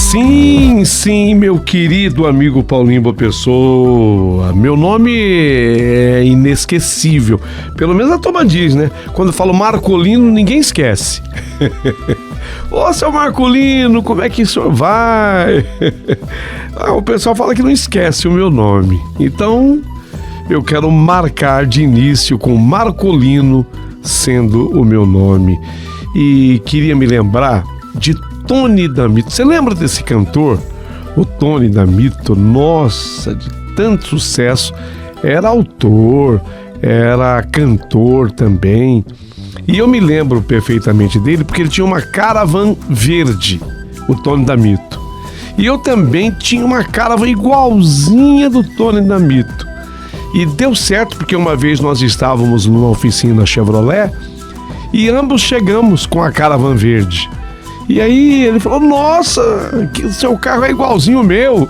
Sim, meu querido amigo Paulinho Boa Pessoa. Meu nome é inesquecível. Pelo menos a turma diz, né? Quando eu falo Marcolino, ninguém esquece. Ô, seu Marcolino, como é que o senhor vai? O pessoal fala que não esquece o meu nome. Então, eu quero marcar de início com Marcolino sendo o meu nome. E queria me lembrar de Tony D'Amito. Você lembra desse cantor? O Tony D'Amito, nossa, de tanto sucesso. Era autor, era cantor também. E eu me lembro perfeitamente dele porque ele tinha uma Caravan verde, o Tony D'Amito. E eu também tinha uma Caravan igualzinha do Tony D'Amito. E deu certo porque uma vez nós estávamos numa oficina Chevrolet e ambos chegamos com a Caravan verde. E aí ele falou, nossa, que seu carro é igualzinho o meu.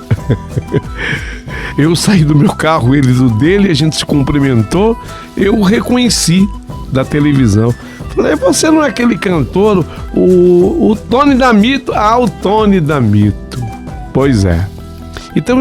Eu saí do meu carro, ele do dele, a gente se cumprimentou, eu o reconheci da televisão. Falei, você não é aquele cantor, o Tony D'Amito? Ah, o Tony D'Amito. Pois é. Então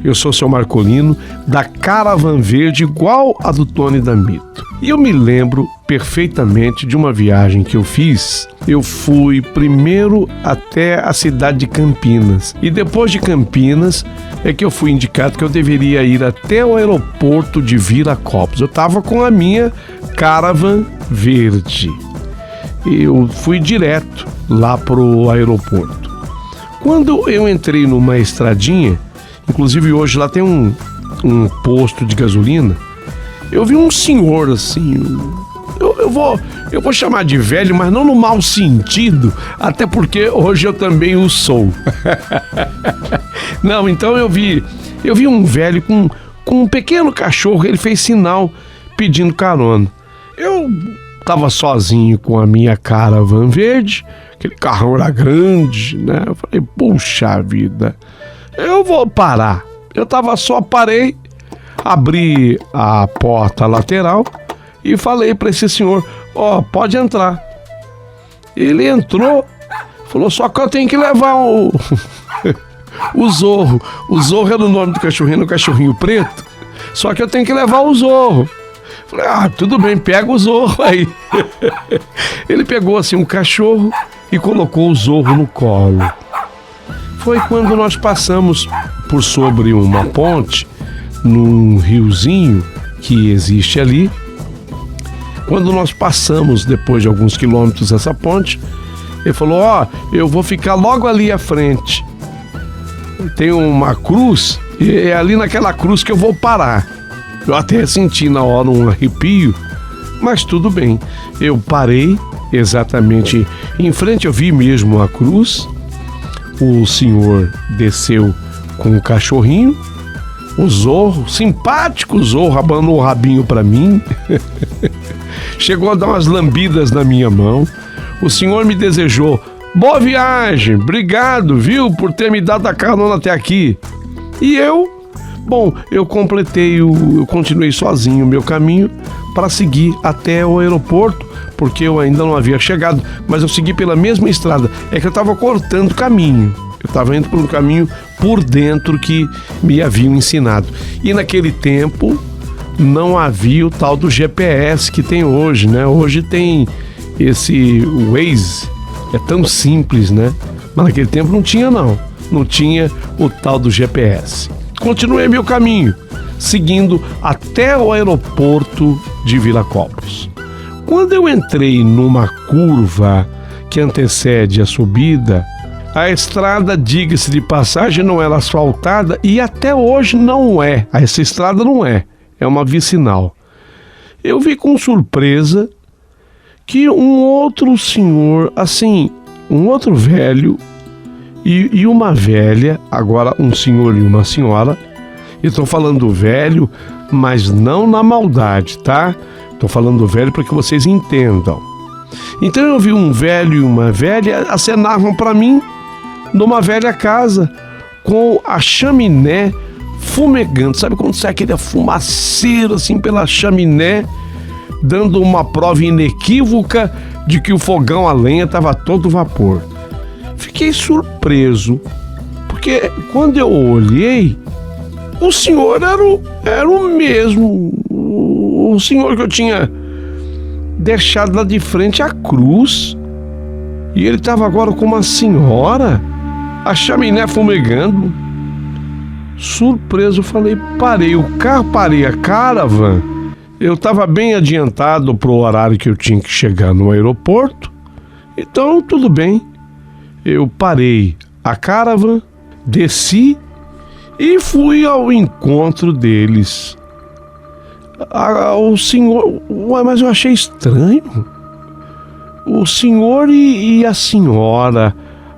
eu sou seu Marcolino, da Caravan verde igual a do Tony D'Amito. E eu me lembro perfeitamente de uma viagem que eu fiz. Eu fui primeiro até a cidade de Campinas. E depois de Campinas é que eu fui indicado que eu deveria ir até o aeroporto de Viracopos. Eu estava com a minha Caravan verde. Eu fui direto lá pro aeroporto. Quando eu entrei numa estradinha, inclusive hoje lá tem um posto de gasolina, eu vi um senhor assim, eu vou chamar de velho, mas não no mau sentido, até porque hoje eu também o sou. Não, então eu vi um velho com um pequeno cachorro, ele fez sinal pedindo carona. Eu tava sozinho com a minha Caravan verde, aquele carrão era grande, né? Eu falei, puxa vida, eu vou parar. Parei, abri a porta lateral e falei para esse senhor, pode entrar. Ele entrou, falou, só que eu tenho que levar o Zorro. O Zorro era o nome do cachorrinho, o cachorrinho preto, só que eu tenho que levar o Zorro. Falei, tudo bem, pega o Zorro aí. Ele pegou assim um cachorro e colocou o Zorro no colo. Foi quando nós passamos por sobre uma ponte, num riozinho que existe ali. Quando nós passamos, depois de alguns quilômetros, essa ponte, ele falou, eu vou ficar logo ali à frente. Tem uma cruz, e é ali naquela cruz que eu vou parar. Eu até senti na hora um arrepio, mas tudo bem. Eu parei exatamente em frente, eu vi mesmo a cruz. O senhor desceu com o cachorrinho, o Zorro, simpático Zorro, abanou o rabinho para mim. Chegou a dar umas lambidas na minha mão. O senhor me desejou, boa viagem, obrigado, viu, por ter me dado a carona até aqui. E eu continuei sozinho o meu caminho para seguir até o aeroporto, porque eu ainda não havia chegado, mas eu segui pela mesma estrada. É que eu estava cortando caminho, eu estava indo por um caminho por dentro que me haviam ensinado. E naquele tempo não havia o tal do GPS que tem hoje, né? Hoje tem esse Waze, é tão simples, né? Mas naquele tempo não tinha o tal do GPS. Continuei meu caminho, seguindo até o aeroporto de Viracopos. Quando eu entrei numa curva que antecede a subida, a estrada, diga-se de passagem, não era asfaltada e até hoje não é. Essa estrada não é uma vicinal. Eu vi com surpresa que um outro senhor, assim, um outro velho e uma velha, agora um senhor e uma senhora. Eu estou falando velho, mas não na maldade, tá? Estou falando velho para que vocês entendam. Então eu vi um velho e uma velha acenavam para mim numa velha casa com a chaminé fumegando. Sabe quando sai aquele fumaceiro assim pela chaminé, dando uma prova inequívoca de que o fogão a lenha estava todo vapor. fiquei surpreso, porque quando eu olhei, o senhor era o mesmo, o senhor que eu tinha deixado lá de frente à cruz. E ele estava agora com uma senhora, a chaminé fumegando. Surpreso, falei, parei o carro, parei a caravan. Eu estava bem adiantado pro horário que eu tinha que chegar no aeroporto. Então, tudo bem. Eu parei a caravan, desci e fui ao encontro deles. O senhor... Mas eu achei estranho. O senhor e a senhora...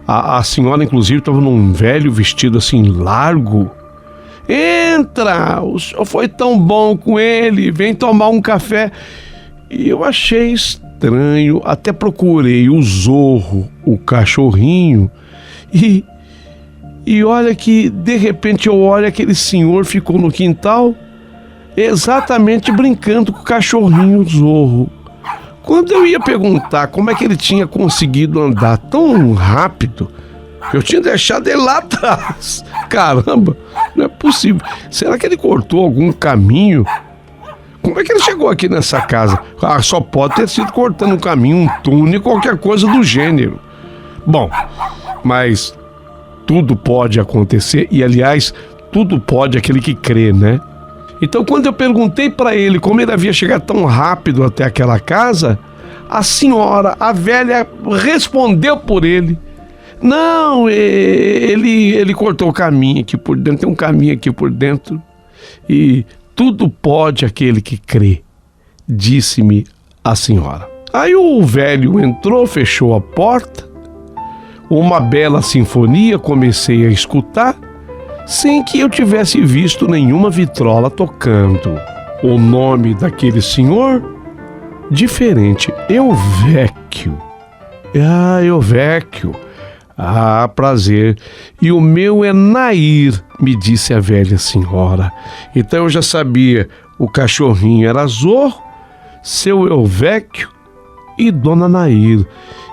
A senhora, inclusive, estava num velho vestido assim, largo. Entra! O senhor foi tão bom com ele. Vem tomar um café. E eu achei estranho. Até procurei o Zorro, o cachorrinho. E olha que, de repente, eu olho, aquele senhor ficou no quintal, exatamente brincando com o cachorrinho Zorro. Quando eu ia perguntar como é que ele tinha conseguido andar tão rápido, eu tinha deixado ele lá atrás. Caramba, não é possível. Será que ele cortou algum caminho? Como é que ele chegou aqui nessa casa? Só pode ter sido cortando um caminho, um túnel, qualquer coisa do gênero. Bom, mas tudo pode acontecer e, aliás, tudo pode aquele que crê, né? Então, quando eu perguntei para ele como ele havia chegado tão rápido até aquela casa, a senhora, a velha, respondeu por ele. Não, ele cortou o caminho aqui por dentro, tem um caminho aqui por dentro. E tudo pode aquele que crê, disse-me a senhora. Aí o velho entrou, fechou a porta, uma bela sinfonia comecei a escutar, sem que eu tivesse visto nenhuma vitrola tocando. O nome daquele senhor? Diferente, Euvecchio. Euvecchio. Ah, prazer. E o meu é Nair, me disse a velha senhora. Então eu já sabia, o cachorrinho era Zorro, seu Euvecchio e Dona Nair.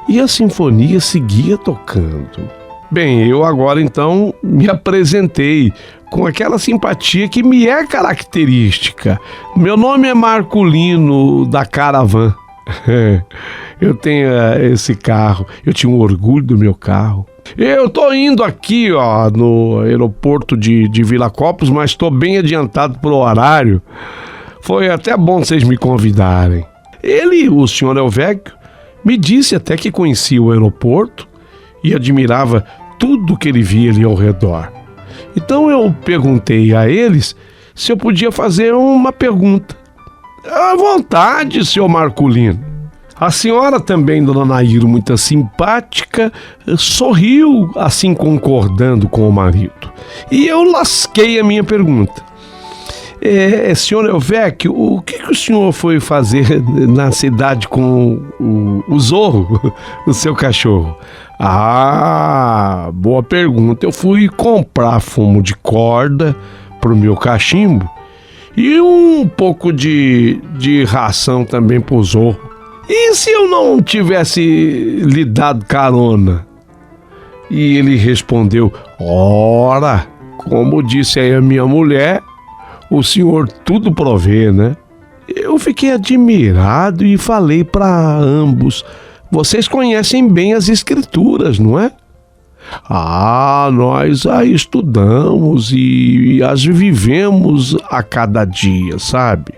E a sinfonia seguia tocando. Bem, eu agora então me apresentei com aquela simpatia que me é característica. Meu nome é Marculino da Caravan. Eu tenho esse carro, eu tinha um orgulho do meu carro. Eu tô indo aqui, no aeroporto de Viracopos, mas estou bem adiantado pro horário. Foi até bom vocês me convidarem. Ele, o senhor Euvecchio, me disse até que conhecia o aeroporto e admirava tudo que ele via ali ao redor. Então eu perguntei a eles se eu podia fazer uma pergunta. À vontade, senhor Marculino. A senhora também, dona Nair, muito simpática, sorriu, assim concordando com o marido. E eu lasquei a minha pergunta. Senhor Euvecchio, o que o senhor foi fazer na cidade com o Zorro, o seu cachorro? Ah, boa pergunta. Eu fui comprar fumo de corda pro meu cachimbo e um pouco de ração também pro Zorro. E se eu não tivesse lhe dado carona? E ele respondeu, ora, como disse aí a minha mulher, o senhor tudo provê, né? Eu fiquei admirado e falei para ambos, vocês conhecem bem as escrituras, não é? Ah, nós a estudamos e as vivemos a cada dia, sabe?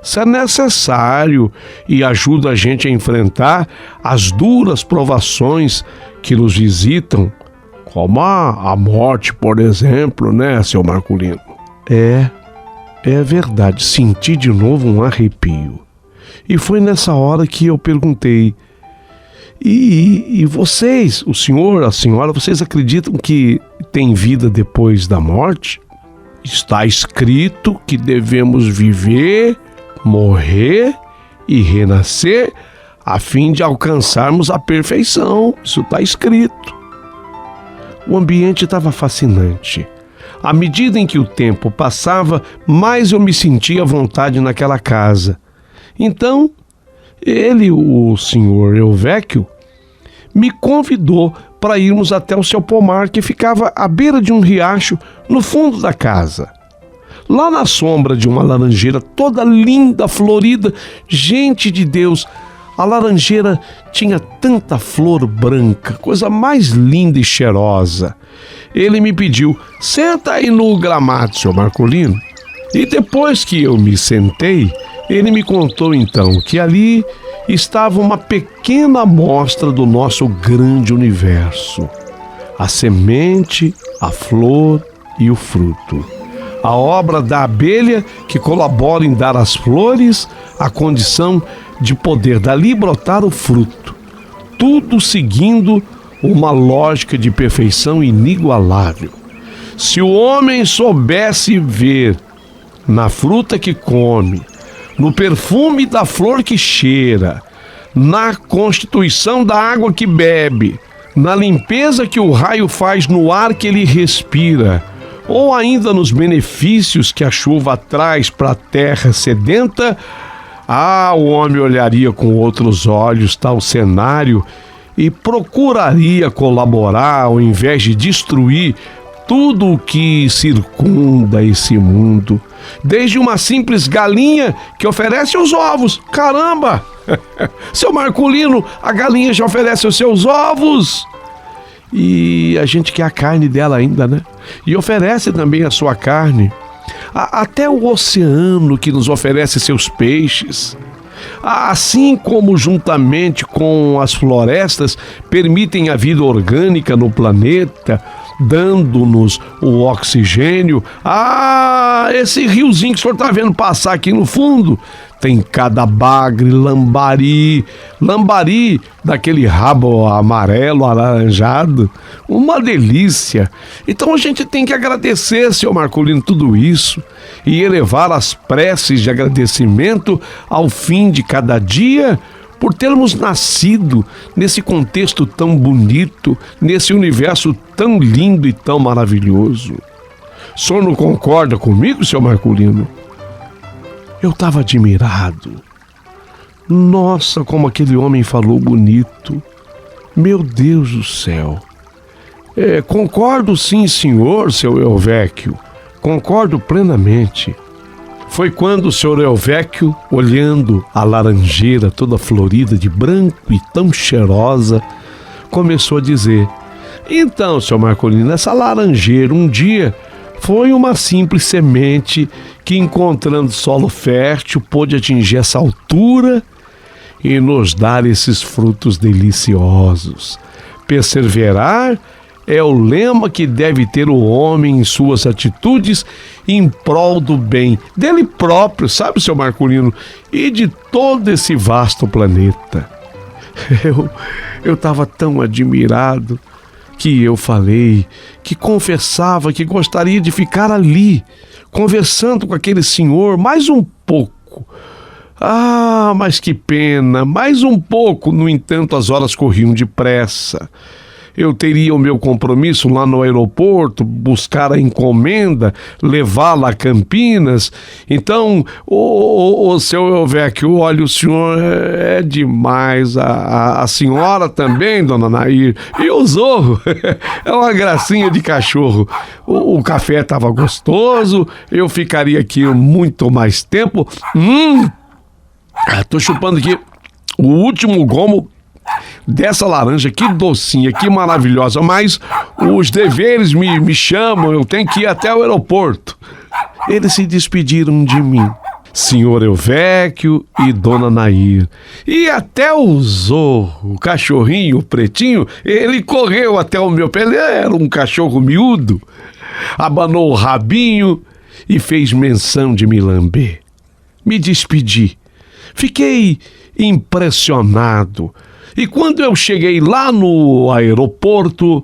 Isso é necessário e ajuda a gente a enfrentar as duras provações que nos visitam, como a morte, por exemplo, né, seu Marculino? É verdade, senti de novo um arrepio. E foi nessa hora que eu perguntei, e vocês, o senhor, a senhora, vocês acreditam que tem vida depois da morte? Está escrito que devemos viver, morrer e renascer a fim de alcançarmos a perfeição. Isso está escrito. O ambiente estava fascinante. À medida em que o tempo passava, mais eu me sentia à vontade naquela casa. Então, ele, o senhor Euvecchio, me convidou para irmos até o seu pomar, que ficava à beira de um riacho no fundo da casa. Lá na sombra de uma laranjeira toda linda, florida, gente de Deus, a laranjeira tinha tanta flor branca, coisa mais linda e cheirosa. Ele me pediu: senta aí no gramado, seu Marcolino. E depois que eu me sentei, ele me contou então que ali estava uma pequena amostra do nosso grande universo. A semente, a flor e o fruto. A obra da abelha que colabora em dar às flores a condição de poder dali brotar o fruto. Tudo seguindo uma lógica de perfeição inigualável. Se o homem soubesse ver na fruta que come, no perfume da flor que cheira, na constituição da água que bebe, na limpeza que o raio faz no ar que ele respira, ou ainda nos benefícios que a chuva traz para a terra sedenta, o homem olharia com outros olhos tal cenário e procuraria colaborar ao invés de destruir tudo o que circunda esse mundo, desde uma simples galinha que oferece os ovos. Caramba! Seu Marcolino, a galinha já oferece os seus ovos. E a gente quer a carne dela ainda, né? E oferece também a sua carne. Até o oceano que nos oferece seus peixes. Assim como juntamente com as florestas permitem a vida orgânica no planeta, dando-nos o oxigênio. Esse riozinho que o senhor está vendo passar aqui no fundo, tem cada bagre, lambari daquele rabo amarelo, alaranjado, uma delícia. Então a gente tem que agradecer, seu Marcolino, tudo isso e elevar as preces de agradecimento ao fim de cada dia por termos nascido nesse contexto tão bonito, nesse universo tão lindo e tão maravilhoso. O senhor não concorda comigo, seu Marcolino? Eu estava admirado. Nossa, como aquele homem falou bonito. Meu Deus do céu. Concordo sim, senhor, seu Elvéquio. Concordo plenamente. Foi quando o senhor Elvéquio, olhando a laranjeira toda florida de branco e tão cheirosa, começou a dizer: então, seu Marcolino, essa laranjeira um dia foi uma simples semente que, encontrando solo fértil, pôde atingir essa altura e nos dar esses frutos deliciosos. Perseverar é o lema que deve ter o homem em suas atitudes em prol do bem dele próprio, sabe, seu Marcolino, e de todo esse vasto planeta. Eu estava tão admirado que eu falei, que confessava que gostaria de ficar ali, conversando com aquele senhor mais um pouco. Mas que pena, mais um pouco. No entanto, as horas corriam depressa. Eu teria o meu compromisso lá no aeroporto, buscar a encomenda, levá-la a Campinas. Então, o seu Elvéquio, olha, o senhor é demais. A senhora também, dona Nair. E o Zorro é uma gracinha de cachorro. O café estava gostoso, eu ficaria aqui muito mais tempo. Tô chupando aqui o último gomo dessa laranja, que docinha, que maravilhosa, mas os deveres me chamam, eu tenho que ir até o aeroporto. Eles se despediram de mim, senhor Elvéquio e dona Nair, e até o Zorro, o cachorrinho, o pretinho, ele correu até o meu pé. Ele era um cachorro miúdo, abanou o rabinho e fez menção de me lamber. Me despedi, fiquei impressionado. E quando eu cheguei lá no aeroporto,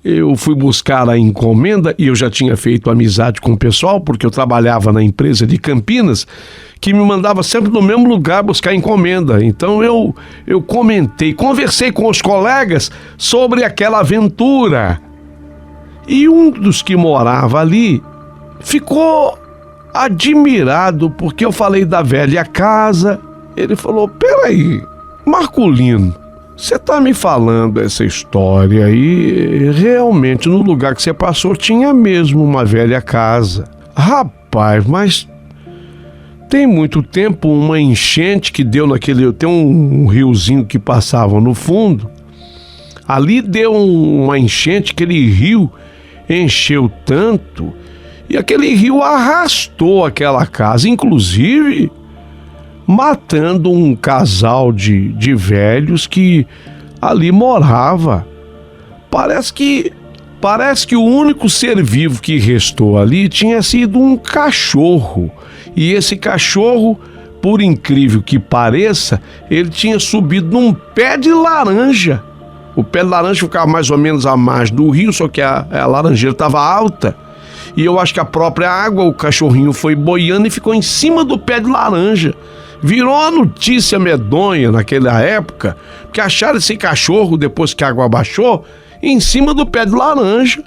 eu fui buscar a encomenda e eu já tinha feito amizade com o pessoal, porque eu trabalhava na empresa de Campinas, que me mandava sempre no mesmo lugar buscar encomenda. Então eu conversei com os colegas sobre aquela aventura. E um dos que morava ali ficou admirado, porque eu falei da velha casa. Ele falou: peraí, Marcolino, Você tá me falando essa história e realmente no lugar que você passou tinha mesmo uma velha casa. Rapaz, mas tem muito tempo uma enchente que deu naquele... Tem um riozinho que passava no fundo. Ali deu uma enchente, aquele rio encheu tanto e aquele rio arrastou aquela casa, inclusive matando um casal de velhos que ali morava. Parece que o único ser vivo que restou ali tinha sido um cachorro. E esse cachorro, por incrível que pareça, ele tinha subido num pé de laranja. O pé de laranja ficava mais ou menos à margem do rio, só que a laranjeira estava alta. E eu acho que a própria água, o cachorrinho foi boiando e ficou em cima do pé de laranja. Virou uma notícia medonha naquela época, porque acharam esse cachorro, depois que a água abaixou, em cima do pé de laranja.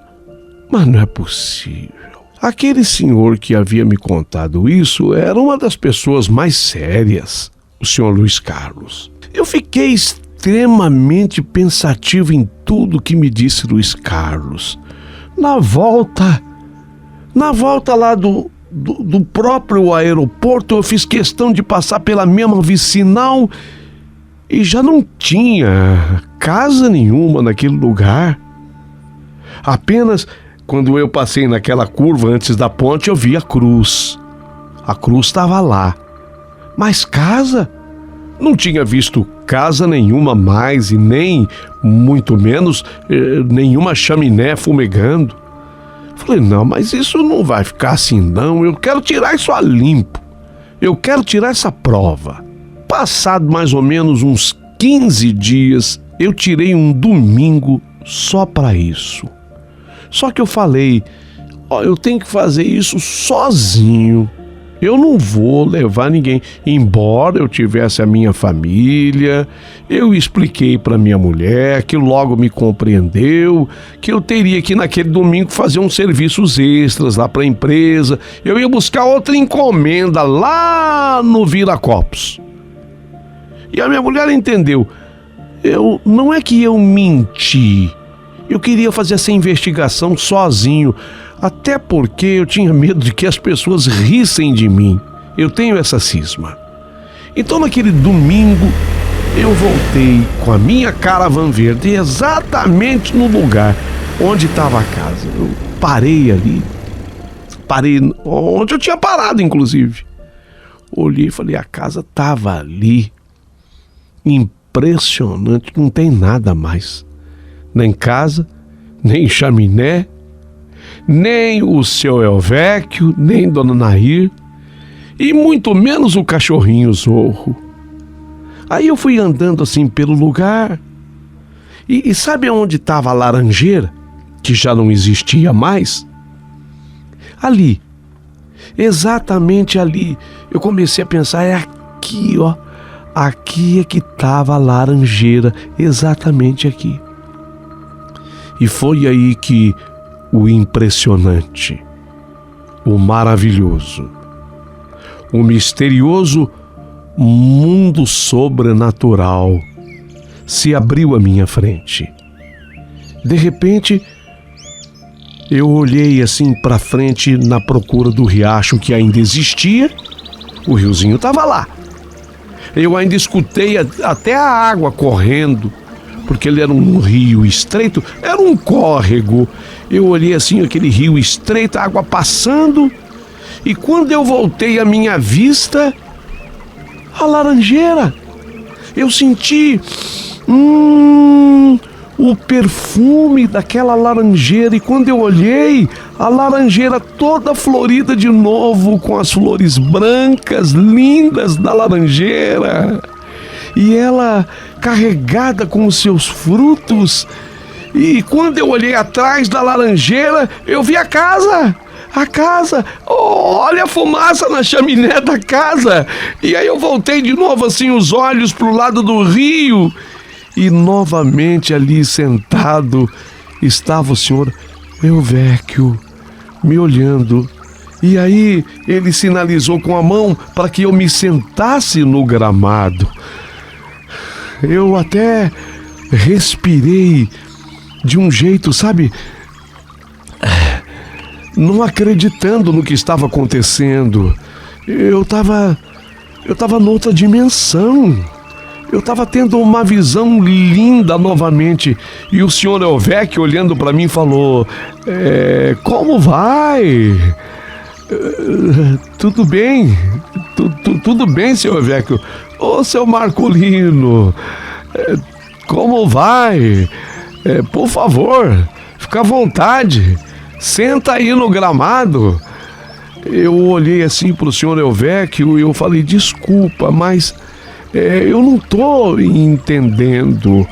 Mas não é possível. Aquele senhor que havia me contado isso era uma das pessoas mais sérias, o senhor Luiz Carlos. Eu fiquei extremamente pensativo em tudo que me disse Luiz Carlos. Na volta lá do próprio aeroporto, eu fiz questão de passar pela mesma vicinal e já não tinha casa nenhuma naquele lugar. Apenas quando eu passei naquela curva antes da ponte, eu vi a cruz. A cruz estava lá, mas casa? Não tinha visto casa nenhuma mais e nem, muito menos, nenhuma chaminé fumegando. Falei, não, mas isso não vai ficar assim não, eu quero tirar isso a limpo, eu quero tirar essa prova. Passado mais ou menos uns 15 dias, eu tirei um domingo só para isso. Só que eu falei, eu tenho que fazer isso sozinho, eu não vou levar ninguém. Embora eu tivesse a minha família, eu expliquei para minha mulher, que logo me compreendeu, que eu teria que naquele domingo fazer uns serviços extras lá para a empresa. Eu ia buscar outra encomenda lá no Viracopos. E a minha mulher entendeu. Não é que eu menti, eu queria fazer essa investigação sozinho. Até porque eu tinha medo de que as pessoas rissem de mim. Eu tenho essa cisma. Então naquele domingo eu voltei com a minha Caravan verde exatamente no lugar onde estava a casa. Eu parei ali. Parei onde eu tinha parado, inclusive. Olhei e falei, a casa estava ali. Impressionante, não tem nada mais. Nem casa, nem chaminé, nem o seu Elvecchio, nem Dona Nair, e muito menos o cachorrinho Zorro. Aí eu fui andando assim pelo lugar, e sabe onde estava a laranjeira, que já não existia mais? Ali, exatamente ali. Eu comecei a pensar, é aqui, ó, aqui é que estava a laranjeira, exatamente aqui. E foi aí que o impressionante, o maravilhoso, o misterioso mundo sobrenatural se abriu à minha frente. De repente, eu olhei assim para frente na procura do riacho que ainda existia. O riozinho estava lá. Eu ainda escutei até a água correndo, porque ele era um rio estreito, era um córrego. Eu olhei assim, aquele rio estreito, a água passando, e quando eu voltei à minha vista, a laranjeira. Eu senti o perfume daquela laranjeira, e quando eu olhei, a laranjeira toda florida de novo, com as flores brancas, lindas da laranjeira, e ela carregada com os seus frutos. E quando eu olhei atrás da laranjeira, eu vi a casa. Olha a fumaça na chaminé da casa. E aí eu voltei de novo assim os olhos pro lado do rio, e novamente ali sentado estava o senhor Elvecchio me olhando. E aí ele sinalizou com a mão para que eu me sentasse no gramado. Eu até respirei de um jeito, sabe, não acreditando no que estava acontecendo. Eu estava noutra dimensão. Eu estava tendo uma visão linda novamente. E o senhor Elvecchio, olhando para mim, falou: como vai? Tudo bem? Tudo bem, senhor Elvecchio? Ô, seu Marcolino, como vai? Por favor, fica à vontade. Senta aí no gramado. Eu olhei assim para o senhor Elvecchio e eu falei: desculpa, mas eu não estou entendendo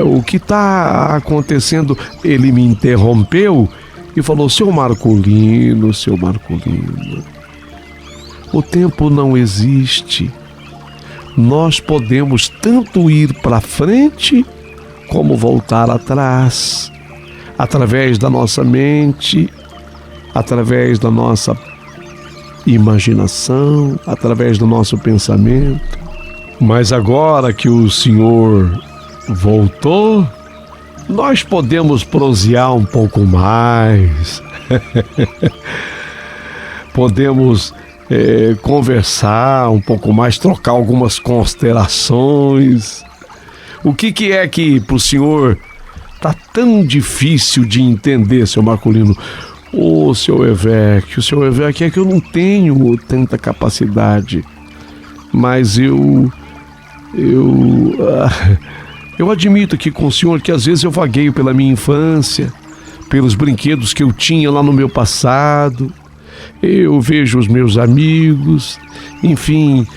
o que está acontecendo. Ele me interrompeu e falou: seu Marcolino, o tempo não existe. Nós podemos tanto ir para frente como voltar atrás, através da nossa mente, através da nossa imaginação, através do nosso pensamento. Mas agora que o Senhor voltou, nós podemos prosear um pouco mais. Podemos conversar um pouco mais, trocar algumas considerações. O que é que para o senhor tá tão difícil de entender, seu Marcolino? Ô, seu Elvecchio, é que eu não tenho tanta capacidade, mas eu admito aqui com o senhor que às vezes eu vagueio pela minha infância, pelos brinquedos que eu tinha lá no meu passado. Eu vejo os meus amigos, enfim.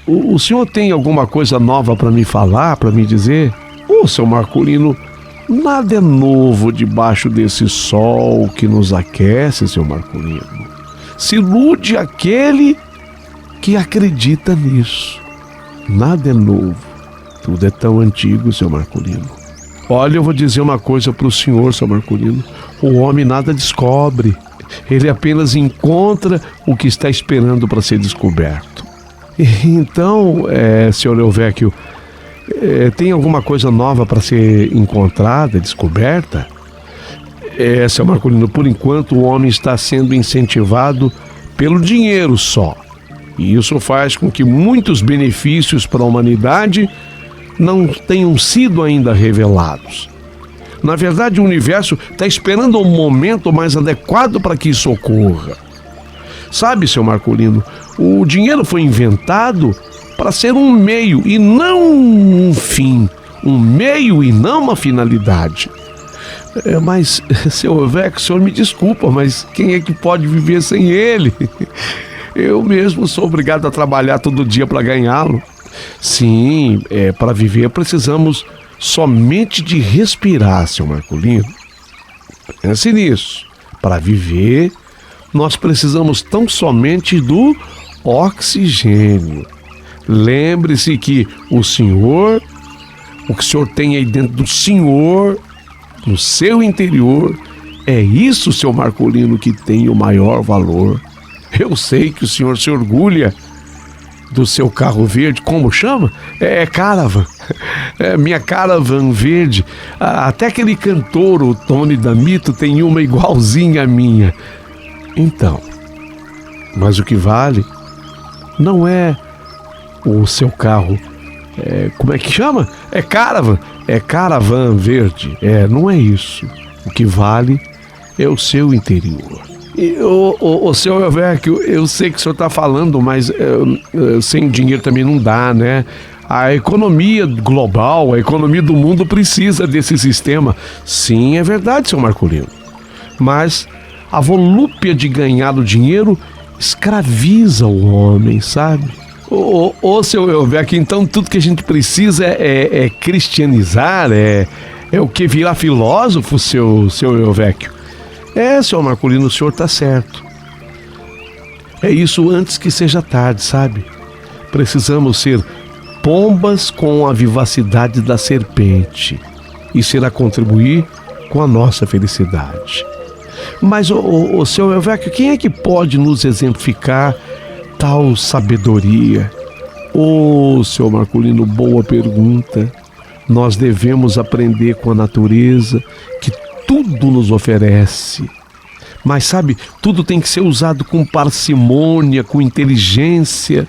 O senhor tem alguma coisa nova para me falar, para me dizer? Ô, seu Marcolino, nada é novo debaixo desse sol que nos aquece, seu Marcolino. Se ilude aquele que acredita nisso. Nada é novo, tudo é tão antigo, seu Marcolino. Olha, eu vou dizer uma coisa para o senhor, seu Marcolino. O homem nada descobre, ele apenas encontra o que está esperando para ser descoberto. Então, senhor Elvecchio, tem alguma coisa nova para ser encontrada, descoberta? Seu Marcolino, por enquanto o homem está sendo incentivado pelo dinheiro só. E isso faz com que muitos benefícios para a humanidade não tenham sido ainda revelados. Na verdade, o universo está esperando um momento mais adequado para que isso ocorra. Sabe, seu Marcolino, o dinheiro foi inventado para ser um meio e não um fim. Um meio e não uma finalidade. Mas, seu Elvecchio, o senhor me desculpa, mas quem é que pode viver sem ele? Eu mesmo sou obrigado a trabalhar todo dia para ganhá-lo. Sim, para viver precisamos somente de respirar, seu Marcolino. Pense nisso. Para viver, nós precisamos tão somente do oxigênio. Lembre-se que o que o senhor tem aí dentro do senhor, no seu interior, é isso, seu Marcolino, que tem o maior valor. Eu sei que o senhor se orgulha do seu carro verde, como chama? Caravan. Minha Caravan verde. Até aquele cantor, o Tony D'Amito, tem uma igualzinha à minha. Então, mas o que vale não é o seu carro. Como é que chama? Caravan. Caravan verde. Não é isso. O que vale é o seu interior. O senhor Elvecchio, eu sei que o senhor está falando, mas sem dinheiro também não dá, né? A economia global, a economia do mundo precisa desse sistema. Sim, é verdade, seu Marcolino. Mas a volúpia de ganhar o dinheiro escraviza o homem, sabe? Seu Elvecchio, então tudo que a gente precisa é cristianizar, é o que virar filósofo, seu Elvecchio. Senhor Marcolino, o senhor está certo. É isso antes que seja tarde, sabe? Precisamos ser pombas com a vivacidade da serpente. Isso irá contribuir com a nossa felicidade. Mas, senhor Elvecchio, quem é que pode nos exemplificar tal sabedoria? Senhor Marcolino, boa pergunta. Nós devemos aprender com a natureza, que tudo nos oferece. Mas sabe, tudo tem que ser usado com parcimônia, com inteligência,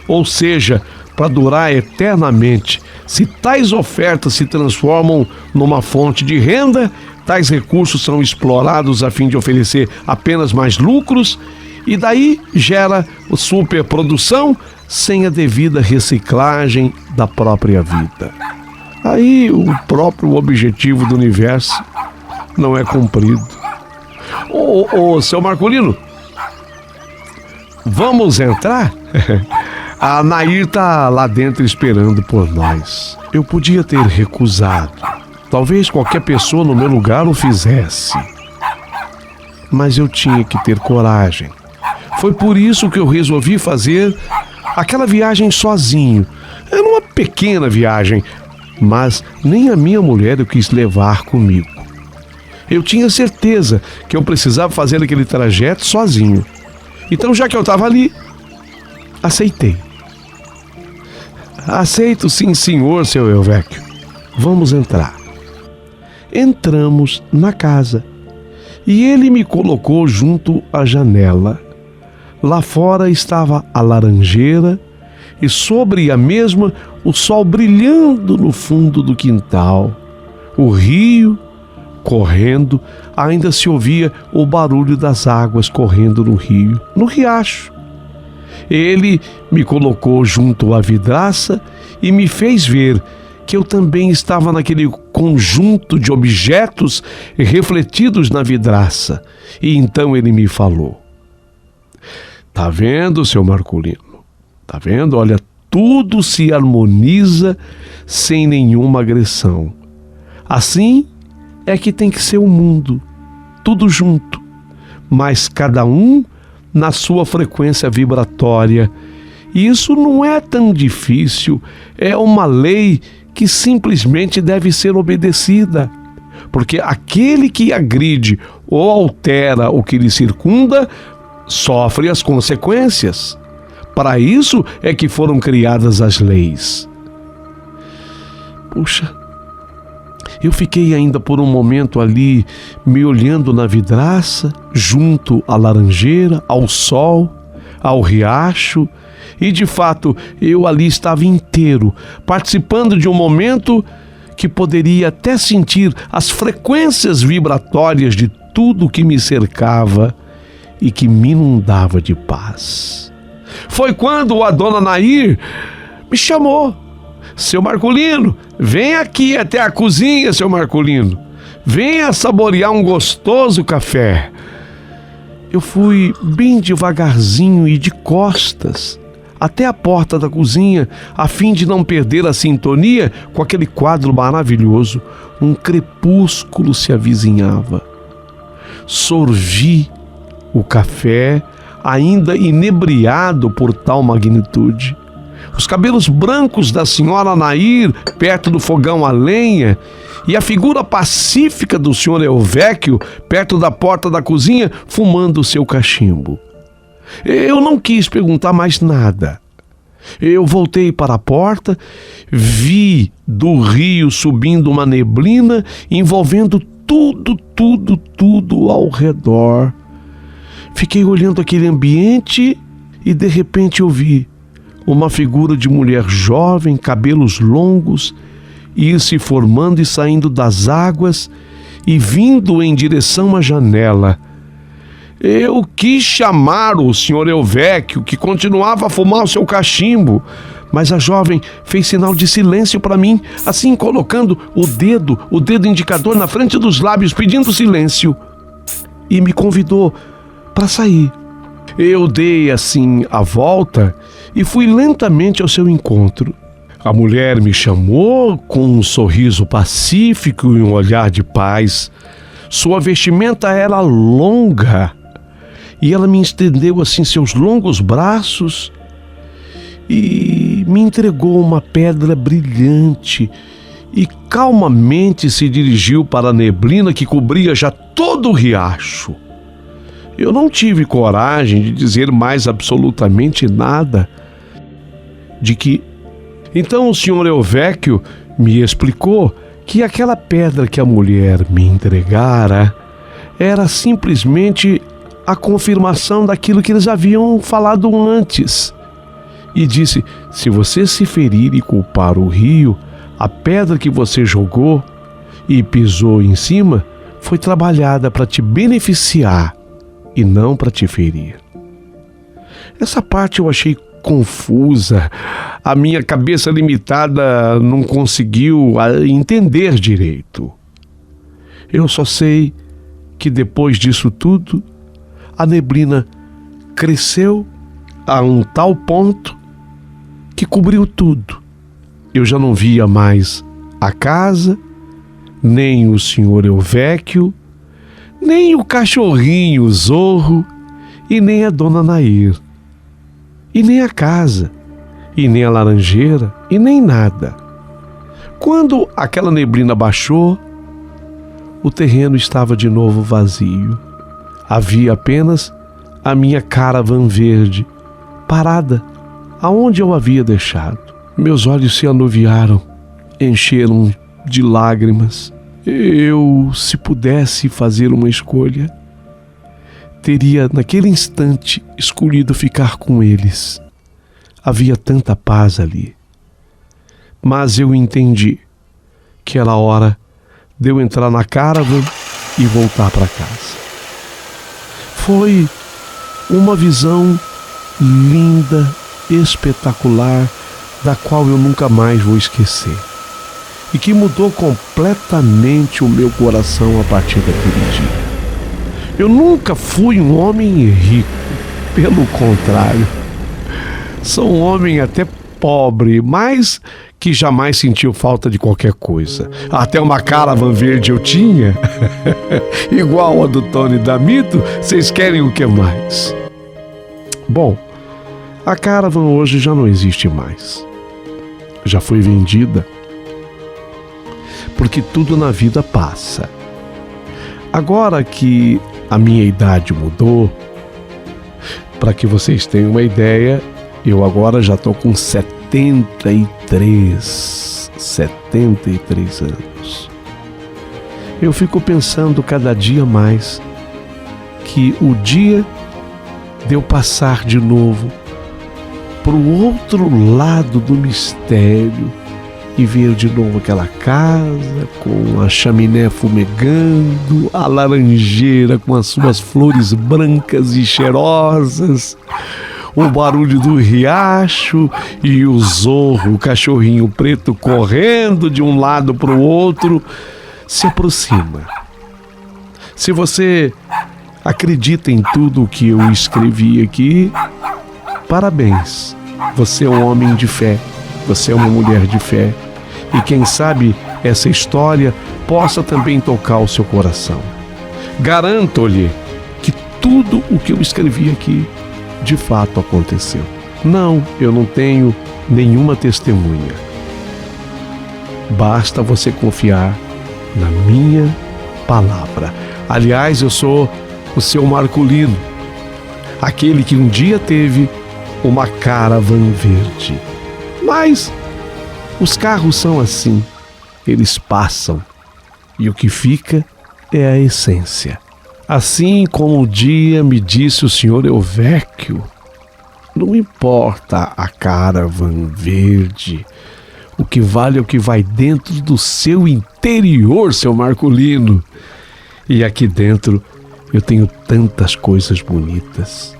ou seja, para durar eternamente. Se tais ofertas se transformam numa fonte de renda, tais recursos são explorados a fim de oferecer apenas mais lucros, e daí gera superprodução sem a devida reciclagem da própria vida. Aí o próprio objetivo do universo não é cumprido. Ô, seu Marcolino, vamos entrar? A Nair tá lá dentro esperando por nós. Eu podia ter recusado. Talvez qualquer pessoa no meu lugar o fizesse. Mas eu tinha que ter coragem. Foi por isso que eu resolvi fazer aquela viagem sozinho. Era uma pequena viagem, mas nem a minha mulher eu quis levar comigo. Eu tinha certeza que eu precisava fazer aquele trajeto sozinho. Então, já que eu estava ali, aceitei. Aceito sim, senhor, seu Elvéquio. Vamos entrar. Entramos na casa e ele me colocou junto à janela. Lá fora estava a laranjeira e sobre a mesma o sol brilhando no fundo do quintal. O rio correndo, ainda se ouvia o barulho das águas correndo no rio, no riacho. Ele me colocou junto à vidraça e me fez ver que eu também estava naquele conjunto de objetos refletidos na vidraça. E então ele me falou: "Tá vendo, seu Marcolino? Tá vendo? Olha, tudo se harmoniza sem nenhuma agressão. Assim é que tem que ser o mundo, tudo junto, mas cada um na sua frequência vibratória. E isso não é tão difícil, é uma lei que simplesmente deve ser obedecida, porque aquele que agride ou altera o que lhe circunda sofre as consequências. Para isso é que foram criadas as leis." Puxa, eu fiquei ainda por um momento ali, me olhando na vidraça, junto à laranjeira, ao sol, ao riacho, e de fato eu ali estava inteiro, participando de um momento que poderia até sentir as frequências vibratórias de tudo que me cercava e que me inundava de paz. Foi quando a dona Nair me chamou: "Seu Marcolino, vem aqui até a cozinha, seu Marcolino. Venha saborear um gostoso café." Eu fui bem devagarzinho e de costas até a porta da cozinha, a fim de não perder a sintonia com aquele quadro maravilhoso. Um crepúsculo se avizinhava. Sorvi o café, ainda inebriado por tal magnitude. Os cabelos brancos da senhora Nair perto do fogão a lenha e a figura pacífica do senhor Elvéquio perto da porta da cozinha fumando o seu cachimbo. Eu não quis perguntar mais nada. Eu voltei para a porta, vi do rio subindo uma neblina envolvendo tudo ao redor. Fiquei olhando aquele ambiente e de repente eu vi uma figura de mulher jovem, cabelos longos, ir se formando e saindo das águas e vindo em direção à janela. Eu quis chamar o senhor Elvéquio, que continuava a fumar o seu cachimbo, mas a jovem fez sinal de silêncio para mim, assim colocando o dedo indicador na frente dos lábios, pedindo silêncio, e me convidou para sair. Eu dei assim a volta e fui lentamente ao seu encontro. A mulher me chamou com um sorriso pacífico e um olhar de paz. Sua vestimenta era longa e ela me estendeu assim seus longos braços e me entregou uma pedra brilhante e calmamente se dirigiu para a neblina que cobria já todo o riacho. Eu não tive coragem de dizer mais absolutamente nada. Então o senhor Elvéquio me explicou que aquela pedra que a mulher me entregara era simplesmente a confirmação daquilo que eles haviam falado antes. E disse: se você se ferir e culpar o rio, a pedra que você jogou e pisou em cima foi trabalhada para te beneficiar e não para te ferir. Essa parte eu achei confusa. A minha cabeça limitada não conseguiu entender direito. Eu só sei que depois disso tudo, a neblina cresceu a um tal ponto que cobriu tudo. Eu já não via mais a casa, nem o senhor Elvéquio, nem o cachorrinho Zorro, e nem a dona Nair, e nem a casa, e nem a laranjeira, e nem nada. Quando aquela neblina baixou, o terreno estava de novo vazio. Havia apenas a minha caravan verde, parada aonde eu havia deixado. Meus olhos se anuviaram, encheram de lágrimas. Eu, se pudesse fazer uma escolha, teria naquele instante escolhido ficar com eles. Havia tanta paz ali. Mas eu entendi que era hora de eu entrar na caravan e voltar para casa. Foi uma visão linda, espetacular, da qual eu nunca mais vou esquecer, e que mudou completamente o meu coração a partir daquele dia. Eu nunca fui um homem rico, pelo contrário, sou um homem até pobre, mas que jamais sentiu falta de qualquer coisa. Até uma caravan verde eu tinha, igual a do Tony D'Amito. Vocês querem o que mais? Bom, a caravan hoje já não existe mais. Já foi vendida, porque tudo na vida passa. Agora que a minha idade mudou, para que vocês tenham uma ideia, eu agora já estou com 73 anos. Eu fico pensando cada dia mais que o dia de eu passar de novo para o outro lado do mistério e ver de novo aquela casa com a chaminé fumegando, a laranjeira com as suas flores brancas e cheirosas, o barulho do riacho e o Zorro, o cachorrinho preto, correndo de um lado para o outro, se aproxima. Se você acredita em tudo o que eu escrevi aqui, parabéns. Você é um homem de fé, você é uma mulher de fé, e quem sabe essa história possa também tocar o seu coração. Garanto-lhe que tudo o que eu escrevi aqui de fato aconteceu. Não, eu não tenho nenhuma testemunha. Basta você confiar na minha palavra. Aliás, eu sou o seu Marcolino, aquele que um dia teve uma caravan verde. Mas os carros são assim, eles passam, e o que fica é a essência. Assim como um dia me disse o senhor Elvéquio, não importa a caravan verde, o que vale é o que vai dentro do seu interior, seu Marcolino. E aqui dentro eu tenho tantas coisas bonitas.